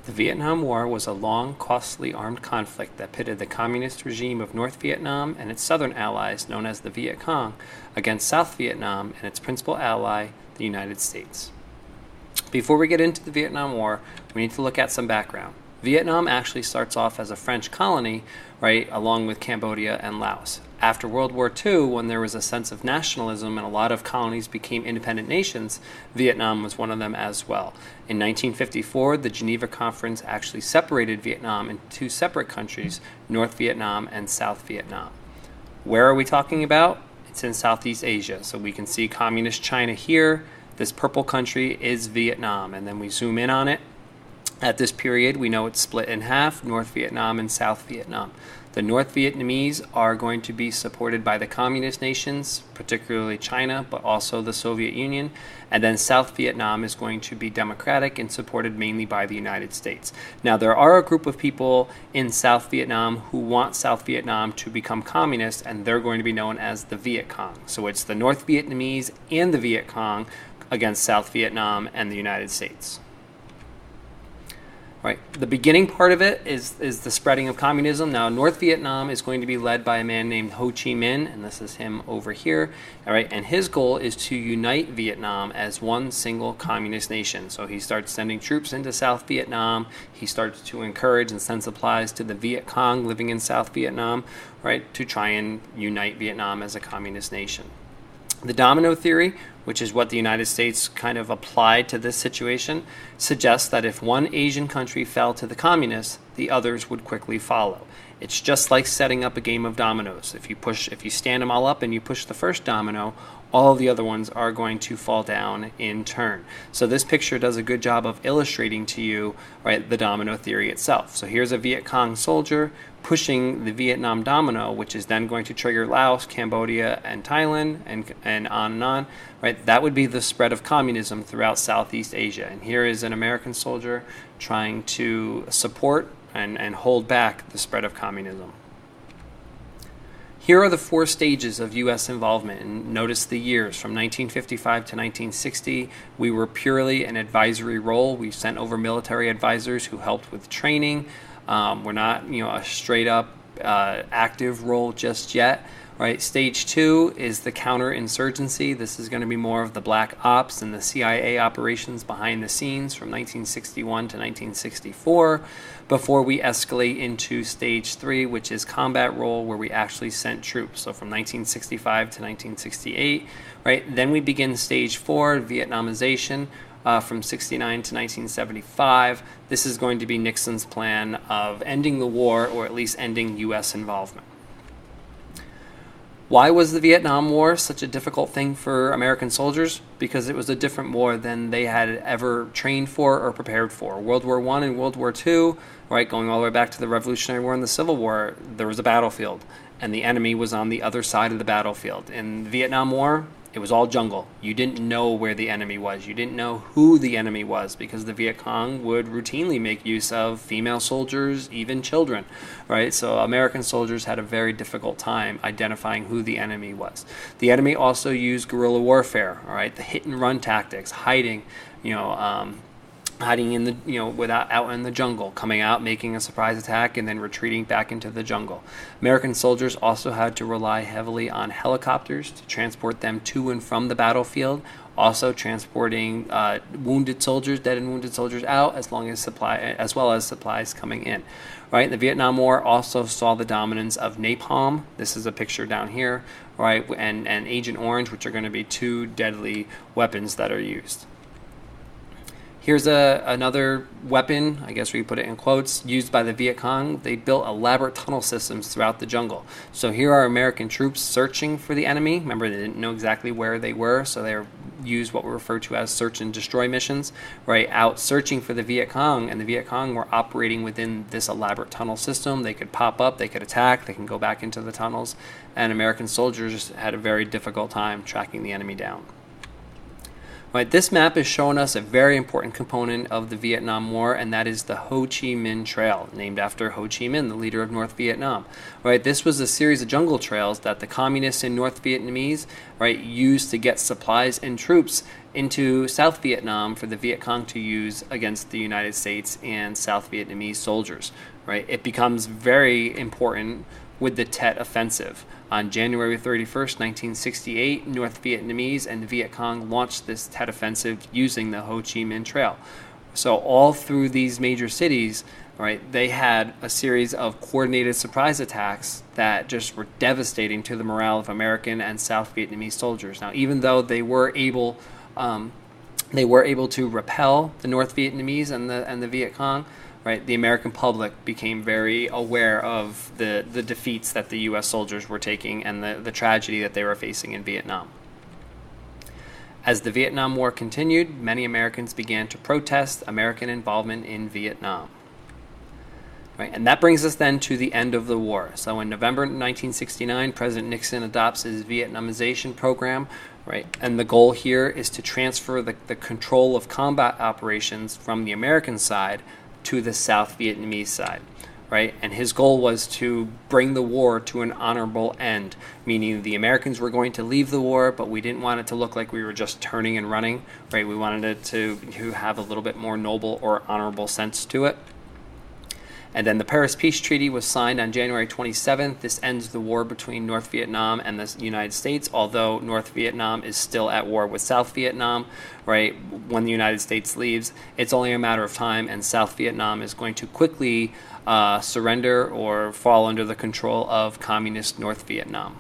The Vietnam War was a long, costly armed conflict that pitted the communist regime of North Vietnam and its southern allies, known as the Viet Cong, against South Vietnam and its principal ally, the United States. Before we get into the Vietnam War, we need to look at some background. Vietnam actually starts off as a French colony, right, along with Cambodia and Laos. After World War II, when there was a sense of nationalism and a lot of colonies became independent nations, Vietnam was one of them as well. In 1954, the Geneva Conference actually separated Vietnam into two separate countries, North Vietnam and South Vietnam. Where are we talking about? It's in Southeast Asia. So we can see communist China here. This purple country is Vietnam, and then we zoom in on it. At this period, we know it's split in half, North Vietnam and South Vietnam. The North Vietnamese are going to be supported by the communist nations, particularly China, but also the Soviet Union. And then South Vietnam is going to be democratic and supported mainly by the United States. Now, there are a group of people in South Vietnam who want South Vietnam to become communist, and they're going to be known as the Viet Cong. So it's the North Vietnamese and the Viet Cong against South Vietnam and the United States. Right. The beginning part of it is the spreading of communism. Now, North Vietnam is going to be led by a man named Ho Chi Minh, and this is him over here. All right, and his goal is to unite Vietnam as one single communist nation. So he starts sending troops into South Vietnam. He starts to encourage and send supplies to the Viet Cong living in South Vietnam, right, to try and unite Vietnam as a communist nation. The domino theory, which is what the United States kind of applied to this situation, suggests that if one Asian country fell to the communists, the others would quickly follow. It's just like setting up a game of dominoes. If you stand them all up and you push the first domino, all the other ones are going to fall down in turn. So this picture does a good job of illustrating to you, right, the domino theory itself. So here's a Viet Cong soldier pushing the Vietnam domino, which is then going to trigger Laos, Cambodia, and Thailand, and on, right? That would be the spread of communism throughout Southeast Asia. And here is an American soldier trying to support and hold back the spread of communism. Here are the 4 stages of U.S. involvement, and notice the years. From 1955 to 1960, we were purely an advisory role. We sent over military advisors who helped with training. We're not, a straight-up active role just yet. Right? Stage 2 is the counterinsurgency. This is going to be more of the black ops and the CIA operations behind the scenes from 1961 to 1964 before we escalate into stage 3, which is combat role, where we actually sent troops. So from 1965 to 1968, right? Then we begin stage 4, Vietnamization, from 69 to 1975. This is going to be Nixon's plan of ending the war, or at least ending U.S. involvement. Why was the Vietnam War such a difficult thing for American soldiers? Because it was a different war than they had ever trained for or prepared for. World War I and World War II, right, going all the way back to the Revolutionary War and the Civil War, there was a battlefield, and the enemy was on the other side of the battlefield. In the Vietnam War, it was all jungle. You didn't know where the enemy was. You didn't know who the enemy was, because the Viet Cong would routinely make use of female soldiers, even children, right? So American soldiers had a very difficult time identifying who the enemy was. The enemy also used guerrilla warfare, all right? The hit and run tactics, hiding, hiding in the, without out in the jungle, coming out, making a surprise attack, and then retreating back into the jungle. American soldiers also had to rely heavily on helicopters to transport them to and from the battlefield, also transporting wounded soldiers, dead and wounded soldiers out, as well as supplies coming in. Right? The Vietnam War also saw the dominance of napalm. This is a picture down here, right? And Agent Orange, which are going to be 2 deadly weapons that are used. Here's another weapon, I guess we put it in quotes, used by the Viet Cong. They built elaborate tunnel systems throughout the jungle. So here are American troops searching for the enemy. Remember, they didn't know exactly where they were, so they used what we refer to as search and destroy missions, right, out searching for the Viet Cong, and the Viet Cong were operating within this elaborate tunnel system. They could pop up, they could attack, they can go back into the tunnels, and American soldiers had a very difficult time tracking the enemy down. Right, this map is showing us a very important component of the Vietnam War, and that is the Ho Chi Minh Trail, named after Ho Chi Minh, the leader of North Vietnam. Right, this was a series of jungle trails that the communists and North Vietnamese, right, used to get supplies and troops into South Vietnam for the Viet Cong to use against the United States and South Vietnamese soldiers, right? It becomes very important with the Tet Offensive. On January 31st, 1968, North Vietnamese and the Viet Cong launched this Tet Offensive using the Ho Chi Minh Trail. So all through these major cities, right, they had a series of coordinated surprise attacks that just were devastating to the morale of American and South Vietnamese soldiers. Now, even though they were able to repel the North Vietnamese and the Viet Cong, right, the American public became very aware of the defeats that the U.S. soldiers were taking and the tragedy that they were facing in Vietnam. As the Vietnam War continued, many Americans began to protest American involvement in Vietnam. Right, and that brings us then to the end of the war. So in November 1969, President Nixon adopts his Vietnamization program, right? And the goal here is to transfer the control of combat operations from the American side to the South Vietnamese side, right? And his goal was to bring the war to an honorable end, meaning the Americans were going to leave the war, but we didn't want it to look like we were just turning and running, right? We wanted it to have a little bit more noble or honorable sense to it. And then the Paris Peace Treaty was signed on January 27th. This ends the war between North Vietnam and the United States, although North Vietnam is still at war with South Vietnam, right? When the United States leaves, it's only a matter of time, and South Vietnam is going to quickly surrender or fall under the control of communist North Vietnam.